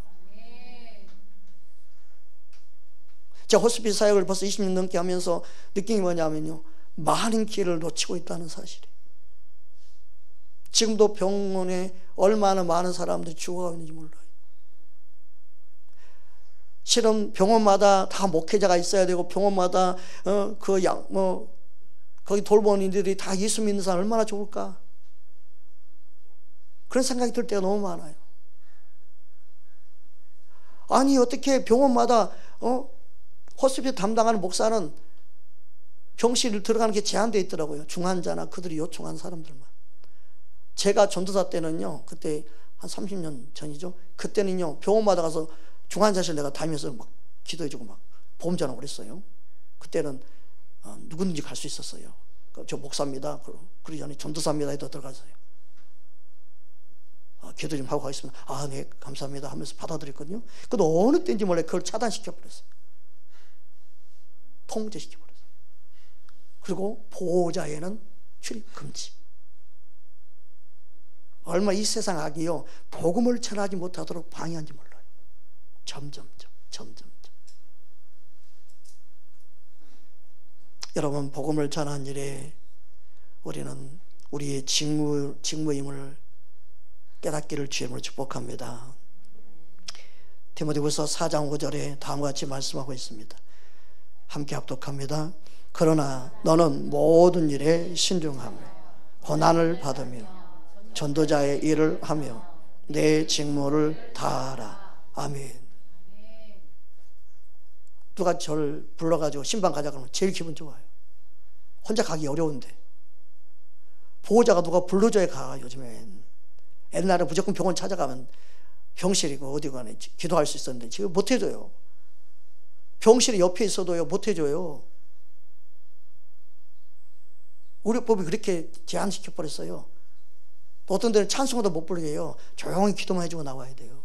제가 호스피스 사역을 벌써 20년 넘게 하면서 느낀 게 뭐냐면요, 많은 기회를 놓치고 있다는 사실이에요. 지금도 병원에 얼마나 많은 사람들이 죽어가고 있는지 몰라요. 실은 병원마다 다 목회자가 있어야 되고, 병원마다 거기 돌보는이들이 다 예수 믿는 사람 얼마나 좋을까? 그런 생각이 들 때가 너무 많아요. 아니, 어떻게 병원마다 호스피스 담당하는 목사는 병실을 들어가는 게 제한되어 있더라고요. 중환자나 그들이 요청한 사람들만. 제가 전도사 때는요, 그때 한 30년 전이죠. 그때는요, 병원마다 가서 중환자실 내가 다니면서 막 기도해주고 막 보험전하고 그랬어요. 그때는 누구든지 갈 수 있었어요. 저 목사입니다, 그러기 전에 전도사입니다 해도 들어가서요. 기도 좀 하고 가겠습니다. 아, 네, 감사합니다 하면서 받아들였거든요. 근데 어느 때인지 몰래 그걸 차단시켜버렸어요. 통제시켜버렸어요. 그리고 보호자에는 출입 금지. 얼마 이 세상 악이요, 복음을 전하지 못하도록 방해한지 몰라요. 점점점. 여러분, 복음을 전하는 일에 우리는 우리의 직무임을 깨닫기를 주님으로 축복합니다. 디모데후서 4장 5절에 다음과 같이 말씀하고 있습니다. 함께 합독합니다. 그러나 너는 모든 일에 신중하며 고난을 받으며 전도자의 일을 하며 내 직무를 다하라. 아멘. 누가 저를 불러가지고 신방 가자 그러면 제일 기분 좋아요. 혼자 가기 어려운데 보호자가 누가 불러줘야 가. 요즘엔 옛날에 무조건 병원 찾아가면 병실이고 어디 가네 기도할 수 있었는데 지금 못 해줘요. 병실이 옆에 있어도요 못 해줘요. 우리 법이 그렇게 제한시켜 버렸어요. 어떤 데는 찬송도 못 부르게 해요. 조용히 기도만 해주고 나와야 돼요.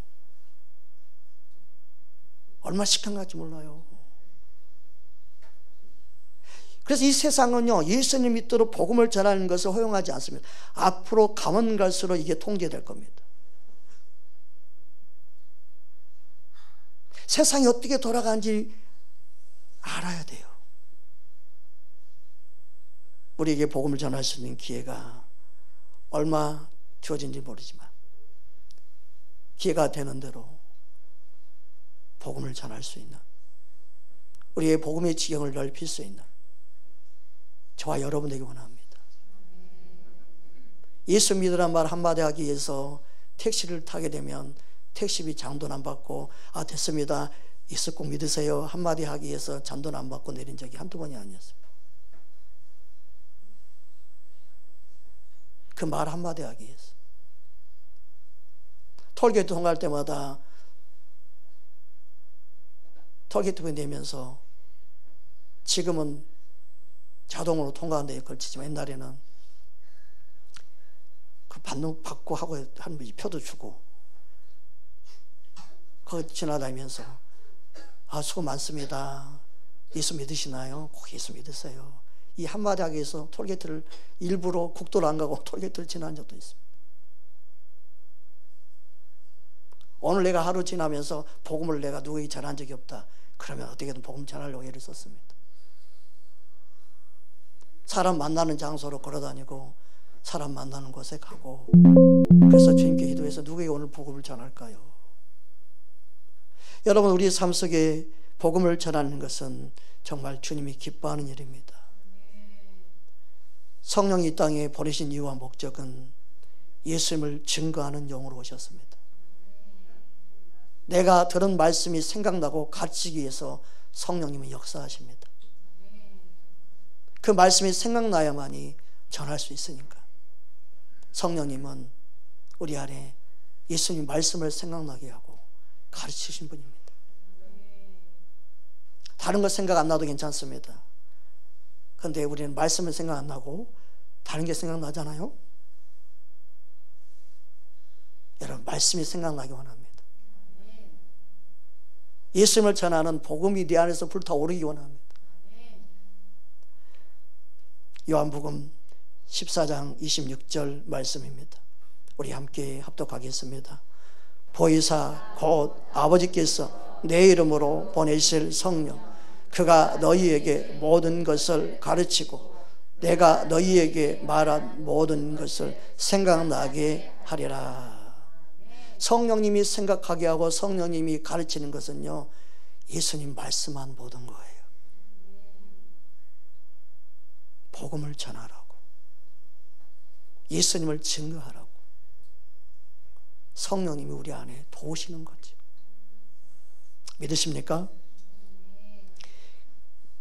얼마나 시큰할지 몰라요. 그래서 이 세상은요, 예수님 믿도록 복음을 전하는 것을 허용하지 않습니다. 앞으로 가면 갈수록 이게 통제될 겁니다. 세상이 어떻게 돌아가는지 알아야 돼요. 우리에게 복음을 전할 수 있는 기회가 얼마 주어진지 모르지만 기회가 되는 대로 복음을 전할 수 있는, 우리의 복음의 지경을 넓힐 수 있는 저와 여러분에게 원합니다. 예수 믿으란 말 한마디 하기 위해서 택시를 타게 되면 택시비 장돈 안 받고 아 됐습니다, 예수 꼭 믿으세요 한마디 하기 위해서 잔돈 안 받고 내린 적이 한두 번이 아니었습니다. 그 말 한마디 하기 위해서 톨게이트 통과할 때마다 톨게이트비 내면서, 지금은 자동으로 통과하는 데 걸치지만 옛날에는 그 받고 하고 하는 표도 주고 거기 지나다니면서 아 수고 많습니다, 예수 믿으시나요? 꼭 예수 믿으세요, 이 한마디 하기 위해서 톨게이트를 일부러 국도를 안 가고 톨게이트를 지난 적도 있습니다. 오늘 내가 하루 지나면서 복음을 내가 누구에게 전한 적이 없다 그러면 어떻게든 복음 전하려고 애를 썼습니다. 사람 만나는 장소로 걸어다니고 사람 만나는 곳에 가고, 그래서 주님께 기도해서 누구에게 오늘 복음을 전할까요? 여러분, 우리의 삶 속에 복음을 전하는 것은 정말 주님이 기뻐하는 일입니다. 성령이 이 땅에 보내신 이유와 목적은 예수님을 증거하는 용으로 오셨습니다. 내가 들은 말씀이 생각나고 가르치기 위해서 성령님은 역사하십니다. 그 말씀이 생각나야만이 전할 수 있으니까 성령님은 우리 안에 예수님 말씀을 생각나게 하고 가르치신 분입니다. 다른 거 생각 안 나도 괜찮습니다. 그런데 우리는 말씀을 생각 안 나고 다른 게 생각나잖아요. 여러분 말씀이 생각나기 원합니다. 예수님을 전하는 복음이 내 안에서 불타오르기 원합니다. 요한복음 14장 26절 말씀입니다. 우리 함께 합독하겠습니다. 보혜사 곧 아버지께서 내 이름으로 보내실 성령 그가 너희에게 모든 것을 가르치고 내가 너희에게 말한 모든 것을 생각나게 하리라. 성령님이 생각하게 하고 성령님이 가르치는 것은요, 예수님 말씀한 모든 거예요. 복음을 전하라고, 예수님을 증거하라고 성령님이 우리 안에 도우시는 거죠. 믿으십니까?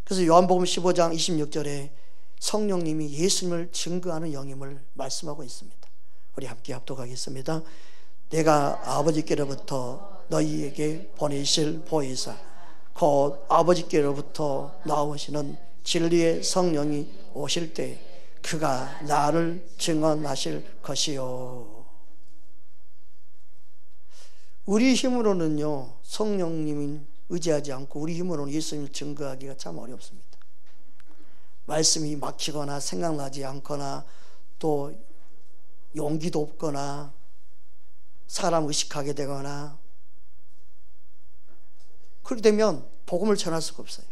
그래서 요한복음 15장 26절에 성령님이 예수님을 증거하는 영임을 말씀하고 있습니다. 우리 함께 합독하겠습니다. 내가 아버지께로부터 너희에게 보내실 보혜사 곧 아버지께로부터 나오시는 진리의 성령이 오실 때 그가 나를 증언하실 것이요. 우리 힘으로는요, 성령님을 의지하지 않고 우리 힘으로는 예수님을 증거하기가 참 어렵습니다. 말씀이 막히거나 생각나지 않거나 또 용기도 없거나 사람 의식하게 되거나 그렇게 되면 복음을 전할 수가 없어요.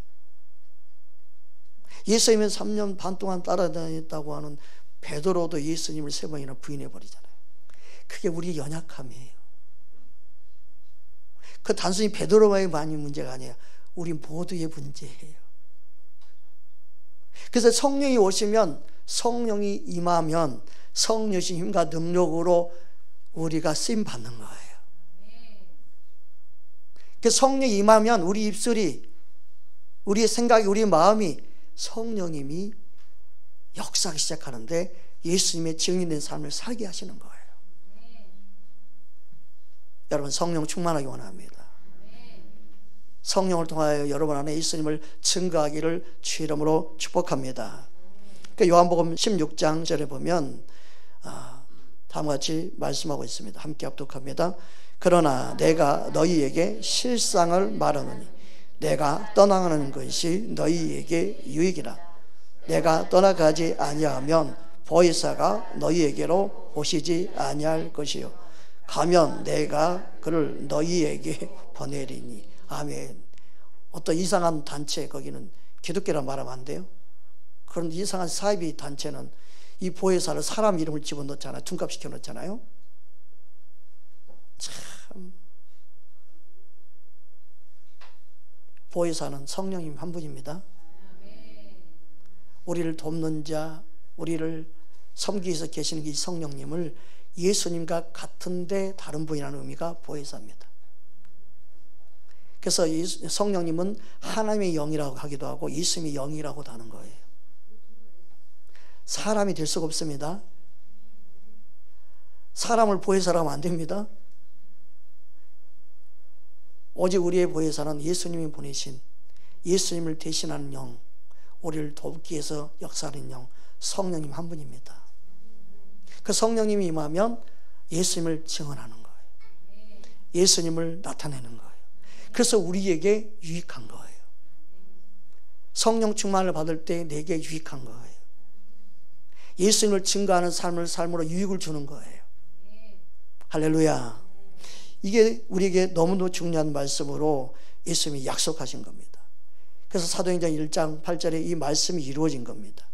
예수님은 3년 반 동안 따라다녔다고 하는 베드로도 예수님을 3번이나 부인해 버리잖아요. 그게 우리의 연약함이에요. 그 단순히 베드로와의 문제가 아니에요. 우리 모두의 문제예요. 그래서 성령이 오시면, 성령이 임하면 성령의 힘과 능력으로 우리가 쓰임 받는 거예요. 그래서 성령이 임하면 우리 입술이, 우리의 생각이, 우리의 마음이 성령님이 역사하기 시작하는데 예수님의 증인된 삶을 살게 하시는 거예요. 여러분 성령 충만하기 원합니다. 성령을 통하여 여러분 안에 예수님을 증거하기를 주 이름으로 축복합니다. 그러니까 요한복음 16장 절에 보면 다음과 같이 말씀하고 있습니다. 함께 합독합니다. 그러나 내가 너희에게 실상을 말하노니 내가 떠나가는 것이 너희에게 유익이라. 내가 떠나가지 아니하면 보혜사가 너희에게로 오시지 아니할 것이요 가면 내가 그를 너희에게 보내리니. 아멘. 어떤 이상한 단체, 거기는 기독교라 말하면 안 돼요. 그런 이상한 사이비 단체는 이 보혜사를 사람 이름을 집어넣잖아요. 둔갑시켜 넣잖아요. 참, 보혜사는 성령님 한 분입니다. 우리를 돕는 자, 우리를 섬기기 위해서 계시는 이 성령님을 예수님과 같은데 다른 분이라는 의미가 보혜사입니다. 그래서 이 성령님은 하나님의 영이라고 하기도 하고 예수님의 영이라고도 하는 거예요. 사람이 될 수가 없습니다. 사람을 보혜사라고 하면 안 됩니다. 오직 우리의 보혜사는 예수님이 보내신, 예수님을 대신하는 영, 우리를 돕기 위해서 역사하는 영, 성령님 한 분입니다. 그 성령님이 임하면 예수님을 증언하는 거예요. 예수님을 나타내는 거예요. 그래서 우리에게 유익한 거예요. 성령 충만을 받을 때 내게 유익한 거예요. 예수님을 증거하는 삶으로 유익을 주는 거예요. 할렐루야. 이게 우리에게 너무도 중요한 말씀으로 예수님이 약속하신 겁니다. 그래서 사도행전 1장 8절에 이 말씀이 이루어진 겁니다.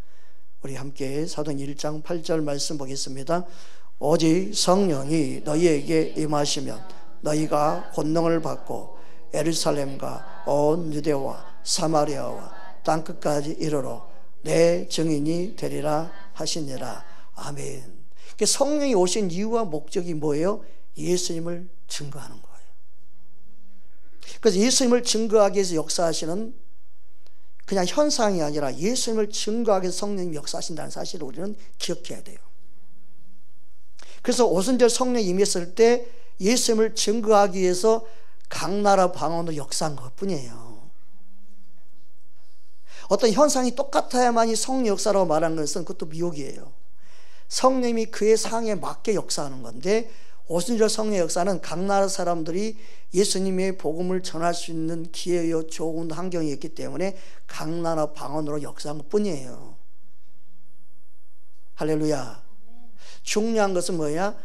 우리 함께 사도행전 1장 8절 말씀 보겠습니다. 오직 성령이 너희에게 임하시면 너희가 권능을 받고 예루살렘과 온 유대와 사마리아와 땅끝까지 이르러 내 증인이 되리라 하시니라. 아멘. 성령이 오신 이유와 목적이 뭐예요? 예수님을 증거하는 거예요. 그래서 예수님을 증거하기 위해서 역사하시는 그냥 현상이 아니라 예수님을 증거하기 위해서 성령님이 역사하신다는 사실을 우리는 기억해야 돼요. 그래서 오순절 성령이 임했을 때 예수님을 증거하기 위해서 각 나라 방언으로 역사한 것뿐이에요. 어떤 현상이 똑같아야만이 성령 역사라고 말하는 것은 그것도 미혹이에요. 성령님이 그의 상에 맞게 역사하는 건데 오순절 성령의 역사는 각 나라 사람들이 예수님의 복음을 전할 수 있는 기회요 좋은 환경이었기 때문에 각 나라 방언으로 역사한 것 뿐이에요. 할렐루야. 중요한 것은 뭐야?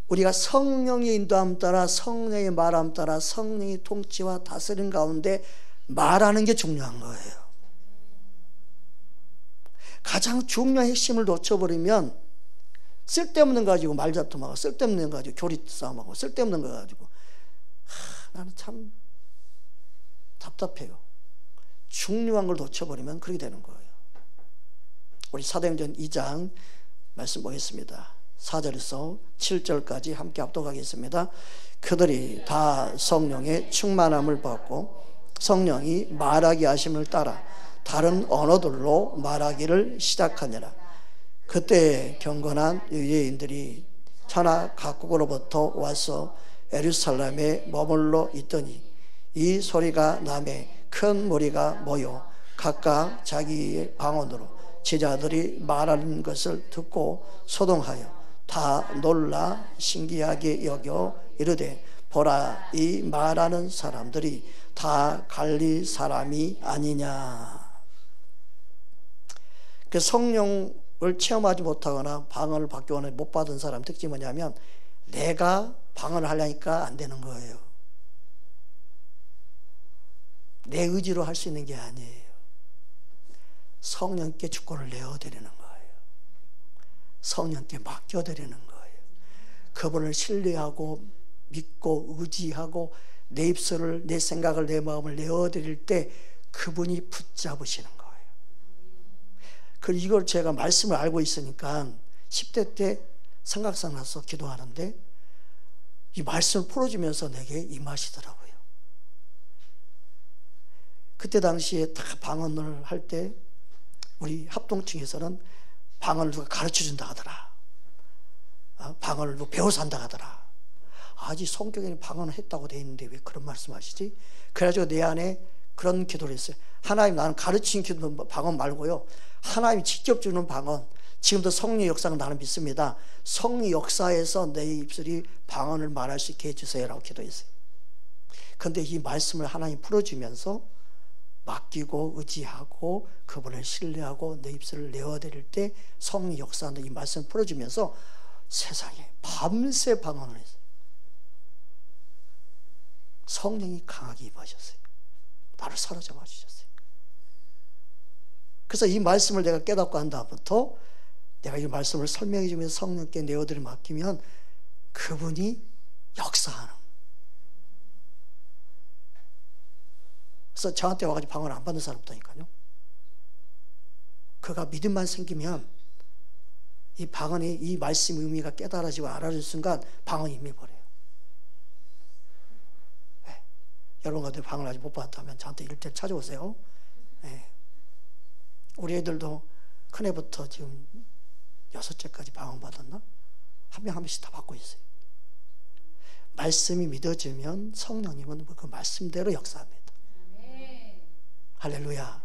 우리가 성령의 인도함 따라, 성령의 말함 따라, 성령의 통치와 다스림 가운데 말하는 게 중요한 거예요. 가장 중요한 핵심을 놓쳐버리면 쓸데없는 거 가지고 말다툼하고, 쓸데없는 거 가지고 교리 싸움하고, 쓸데없는 거 가지고 나는 참 답답해요. 중요한 걸 놓쳐버리면 그렇게 되는 거예요. 우리 사도행전 2장 말씀 보겠습니다. 4절에서 7절까지 함께 합독하겠습니다. 그들이 다 성령의 충만함을 받고 성령이 말하게 하심을 따라 다른 언어들로 말하기를 시작하니라. 그때 경건한 유대인들이 천하 각국으로부터 와서 예루살렘에 머물러 있더니 이 소리가 남에 큰 무리가 모여 각각 자기의 방언으로 제자들이 말하는 것을 듣고 소동하여 다 놀라 신기하게 여겨 이르되 보라, 이 말하는 사람들이 다 갈릴리 사람이 아니냐. 그 성령을 체험하지 못하거나 방언을 받거나 못 받은 사람 특징이 뭐냐면 내가 방언을 하려니까 안 되는 거예요. 내 의지로 할 수 있는 게 아니에요. 성령께 주권을 내어드리는 거예요. 성령께 맡겨드리는 거예요. 그분을 신뢰하고 믿고 의지하고 내 입술을, 내 생각을, 내 마음을 내어드릴 때 그분이 붙잡으시는 거예요. 이걸 제가 말씀을 알고 있으니까 10대 때 생각상 나서 기도하는데 이 말씀을 풀어주면서 내게 임하시더라고요. 그때 당시에 다 방언을 할 때 우리 합동층에서는 방언을 누가 가르쳐준다 하더라. 방언을 누가 배워서 한다 하더라. 아직 성경에는 방언을 했다고 돼 있는데 왜 그런 말씀하시지? 그래가지고 내 안에 그런 기도를 했어요. 하나님, 나는 가르친 기도 방언 말고요, 하나님이 직접 주는 방언, 지금도 성령의 역사는 나는 믿습니다. 성령 역사에서 내 입술이 방언을 말할 수 있게 해주세요 라고 기도했어요. 그런데 이 말씀을 하나님 풀어주면서 맡기고 의지하고 그분을 신뢰하고 내 입술을 내어드릴 때 성령 역사는 이 말씀을 풀어주면서 세상에 밤새 방언을 했어요. 성령이 강하게 임하셨어요. 나를 사로잡아 주셨어요. 그래서 이 말씀을 내가 깨닫고 한 다음부터 내가 이 말씀을 설명해 주면서 성령께 내어드려 맡기면 그분이 역사하는. 그래서 저한테 와가지고 방언을 안 받는 사람 없다니까요. 그가 믿음만 생기면 이 방언이, 이 말씀 의미가 깨달아지고 알아질 순간 방언이 임해버려요. 네. 여러분 같은 방언을 아직 못 받았다면 저한테 이럴 때 찾아오세요. 네. 우리 애들도 큰애부터 지금 6째까지 방언 받았나? 한 명 한 명씩 다 받고 있어요. 말씀이 믿어지면 성령님은 그 말씀대로 역사합니다. 할렐루야.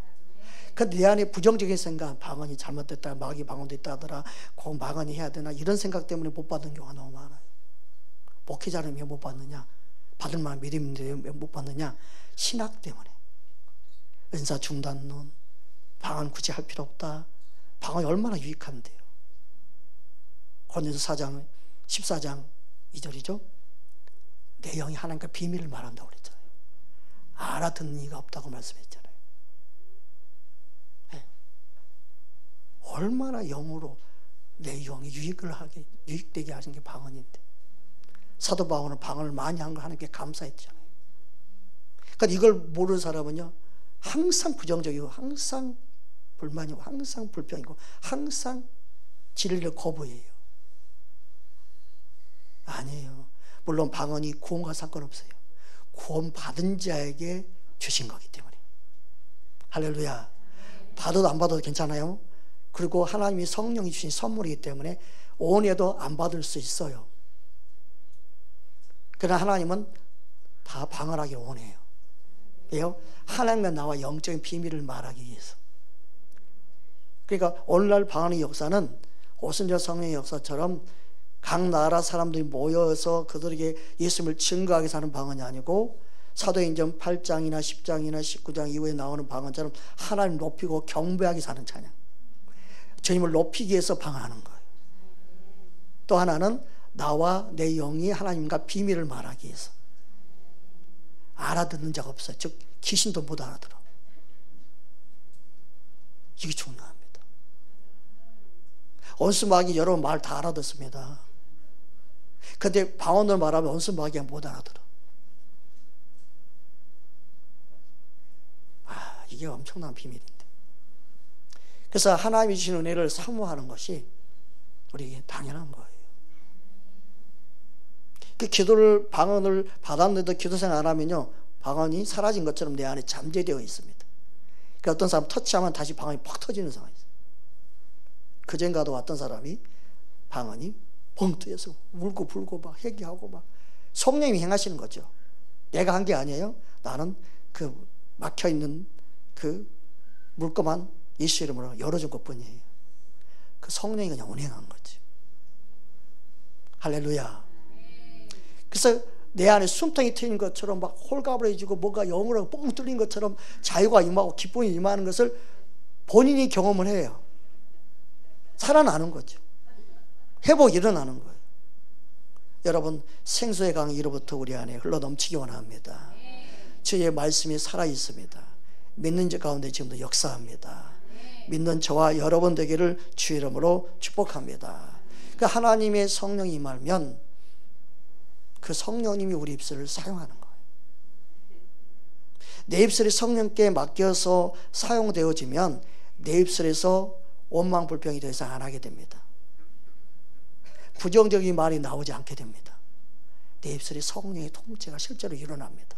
근데 내 안에 부정적인 생각, 방언이 잘못됐다, 마귀 방언도 있다 하더라, 꼭 방언이 해야 되나, 이런 생각 때문에 못 받는 경우가 너무 많아요. 목회자는 왜 못 받느냐? 받을 만한 믿음인데 왜 못 받느냐? 신학 때문에. 은사 중단론, 방언 굳이 할 필요 없다. 방언이 얼마나 유익한데요. 고린도서 4장 14장 2절이죠. 내 영이 하나님과 비밀을 말한다고 그랬잖아요. 알아듣는 이가 없다고 말씀했잖아요. 네. 얼마나 영으로 내 영이 유익되게 하신 게 방언인데, 사도 바울은 방언을 많이 한 거 하나님께 감사했잖아요. 그러니까 이걸 모르는 사람은요, 항상 부정적이고 항상 불만이고 항상 불평이고 항상 진리를 거부해요. 아니에요. 물론 방언이 구원과 상관없어요. 구원 받은 자에게 주신 거기 때문에. 할렐루야. 받아도 안 받아도 괜찮아요. 그리고 하나님이 성령이 주신 선물이기 때문에 원해도 안 받을 수 있어요. 그러나 하나님은 다 방언하기 원해요. 왜요? 하나님과 나와 영적인 비밀을 말하기 위해서. 그러니까 오늘날 방언의 역사는 오순절 성령의 역사처럼 각 나라 사람들이 모여서 그들에게 예수님을 증거하게 사는 방언이 아니고 사도행전 8장이나 10장이나 19장 이후에 나오는 방언처럼 하나님 높이고 경배하게 사는 찬양, 주님을 높이기 위해서 방언하는 거예요. 또 하나는 나와 내 영이 하나님과 비밀을 말하기 위해서. 알아듣는 자가 없어요. 즉 귀신도 못 알아들어. 이게 중요합니다. 원수마귀 여러분 말 다 알아듣습니다. 근데 방언을 말하면 원수마귀가 못 알아들어. 이게 엄청난 비밀인데. 그래서 하나님이 주신 은혜를 사모하는 것이 우리에게 당연한 거예요. 그 기도를, 방언을 받았는데도 기도 생활 안 하면요, 방언이 사라진 것처럼 내 안에 잠재되어 있습니다. 그러니까 어떤 사람 터치하면 다시 방언이 팍 터지는 상황이 있어요. 그전가도 어떤 사람이 방언이 뻥 트여서 울고 불고 막 회개하고 막, 성령님이 행하시는 거죠. 내가 한 게 아니에요. 나는 그 막혀있는 그 물거만 예수 이름으로 열어준 것 뿐이에요. 그 성령이 그냥 운행한 거지. 할렐루야. 그래서 내 안에 숨통이 트인 것처럼 막 홀가분해지고 뭔가 영으로 뻥 뚫린 것처럼 자유가 임하고 기쁨이 임하는 것을 본인이 경험을 해요. 살아나는 거죠. 회복이 일어나는 거예요. 여러분, 생수의 강이 이로부터 우리 안에 흘러넘치기 원합니다. 주의 말씀이 살아있습니다. 믿는 자 가운데 지금도 역사합니다. 믿는 저와 여러분 되기를 주 이름으로 축복합니다. 그 하나님의 성령이 임하면 그 성령님이 우리 입술을 사용하는 거예요. 내 입술이 성령께 맡겨서 사용되어지면 내 입술에서 원망 불평이 더 이상 안 하게 됩니다. 부정적인 말이 나오지 않게 됩니다. 내 입술이 성령의 통제가 실제로 일어납니다.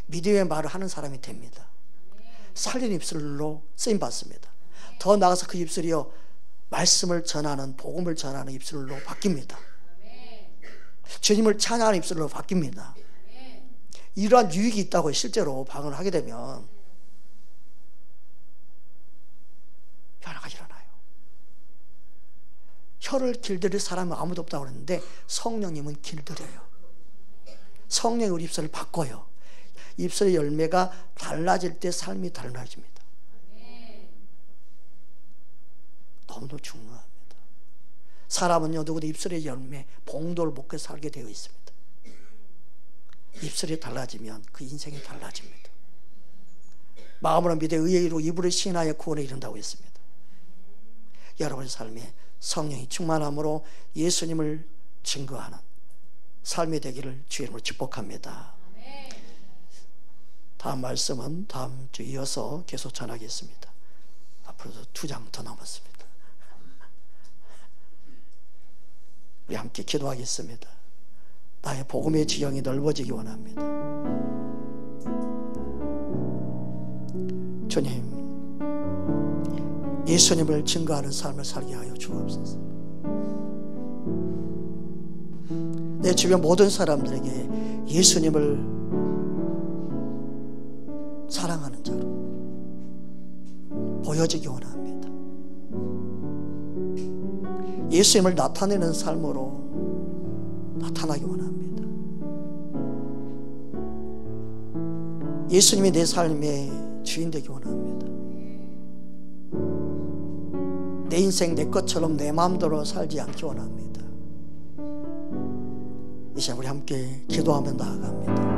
믿음의 말을 하는 사람이 됩니다. 살리는 입술로 쓰임받습니다. 더 나아가서 그 입술이요, 말씀을 전하는, 복음을 전하는 입술로 바뀝니다. 주님을 찬양하는 입술로 바뀝니다. 이러한 유익이 있다고 실제로 방언을 하게 되면 변화가 일어나요. 혀를 길들일 사람은 아무도 없다고 그랬는데 성령님은 길들여요. 성령이 우리 입술을 바꿔요. 입술의 열매가 달라질 때 삶이 달라집니다. 너무도 중요합니다. 사람은요, 누구도 입술의 열매, 봉도를 먹고 살게 되어 있습니다. 입술이 달라지면 그 인생이 달라집니다. 마음으로 믿어 의에 이루고 입으로 신하여 구원에 이른다고 했습니다. 여러분의 삶에 성령이 충만함으로 예수님을 증거하는 삶이 되기를 주의 이름으로 축복합니다. 다음 말씀은 다음 주 이어서 계속 전하겠습니다. 앞으로도 2장 더 남았습니다. 우리 함께 기도하겠습니다. 나의 복음의 지경이 넓어지기 원합니다. 주님, 예수님을 증거하는 삶을 살게 하여 주옵소서. 내 주변 모든 사람들에게 예수님을 사랑하는 자로 보여지기 원합니다. 예수님을 나타내는 삶으로 나타나기 원합니다. 예수님이 내 삶의 주인 되기 원합니다. 내 인생 내 것처럼 내 마음대로 살지 않기 원합니다. 이 시간 우리 함께 기도하며 나아갑니다.